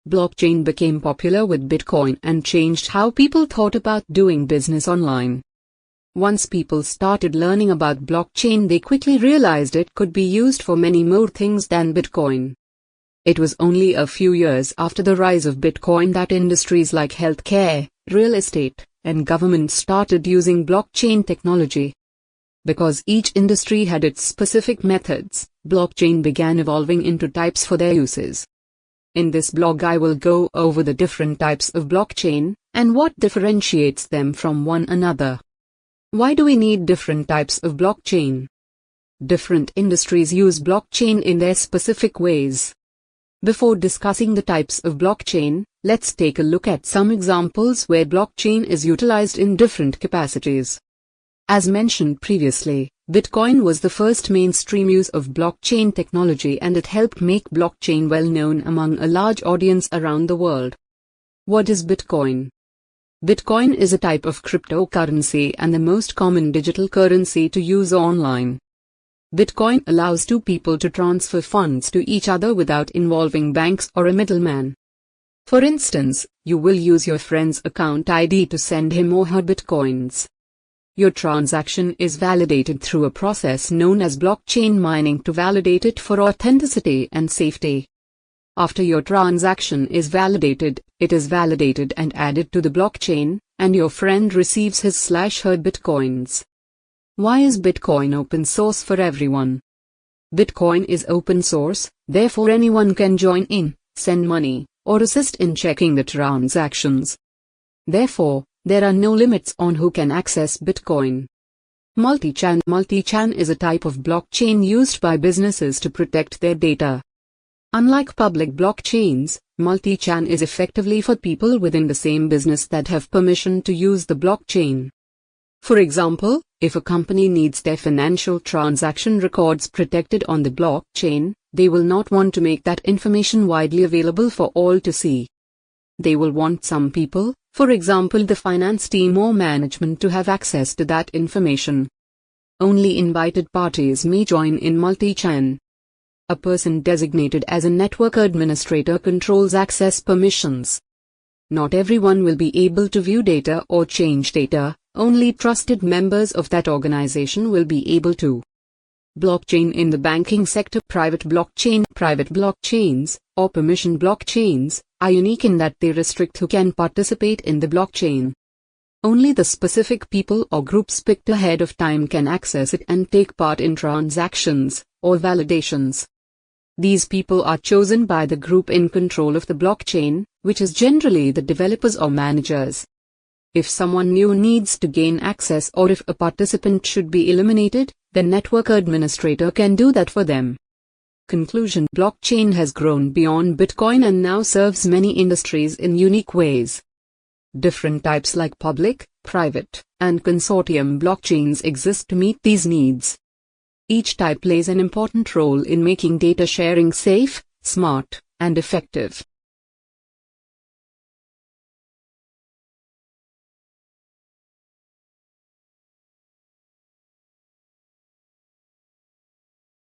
Blockchain became popular with Bitcoin and changed how people thought about doing business online. Once people started learning about blockchain, they quickly realized it could be used for many more things than Bitcoin. It was only a few years after the rise of Bitcoin that industries like healthcare, real estate, and government started using blockchain technology. Because each industry had its specific methods, blockchain began evolving into types for their uses. In this blog I will go over the different types of blockchain, and what differentiates them from one another. Why do we need different types of blockchain? Different industries use blockchain in their specific ways. Before discussing the types of blockchain, let's take a look at some examples where blockchain is utilized in different capacities. As mentioned previously, Bitcoin was the first mainstream use of blockchain technology, and it helped make blockchain well known among a large audience around the world. What is Bitcoin? Bitcoin is a type of cryptocurrency and the most common digital currency to use online. Bitcoin allows two people to transfer funds to each other without involving banks or a middleman. For instance, you will use your friend's account ID to send him or her Bitcoins. Your transaction is validated through a process known as blockchain mining to validate it for authenticity and safety. After your transaction is validated, it is validated and added to the blockchain, and your friend receives his/her Bitcoins. Why is Bitcoin open source for everyone? Bitcoin is open source, therefore anyone can join in, send money, or assist in checking the transactions. Therefore, there are no limits on who can access Bitcoin. Multi-chain. Multi-chain is a type of blockchain used by businesses to protect their data. Unlike public blockchains, multi-chain is effectively for people within the same business that have permission to use the blockchain. For example, if a company needs their financial transaction records protected on the blockchain, they will not want to make that information widely available for all to see. They will want some people, for example the finance team or management, to have access to that information. Only invited parties may join in multi-chain. A person designated as a network administrator controls access permissions. Not everyone will be able to view data or change data, only trusted members of that organization will be able to. Blockchain in the banking sector. Private blockchains, or permission blockchains, are unique in that they restrict who can participate in the blockchain. Only the specific people or groups picked ahead of time can access it and take part in transactions, or validations. These people are chosen by the group in control of the blockchain, which is generally the developers or managers. If someone new needs to gain access, or if a participant should be eliminated, the network administrator can do that for them. Conclusion: blockchain has grown beyond Bitcoin and now serves many industries in unique ways. Different types like public, private, and consortium blockchains exist to meet these needs. Each type plays an important role in making data sharing safe, smart, and effective.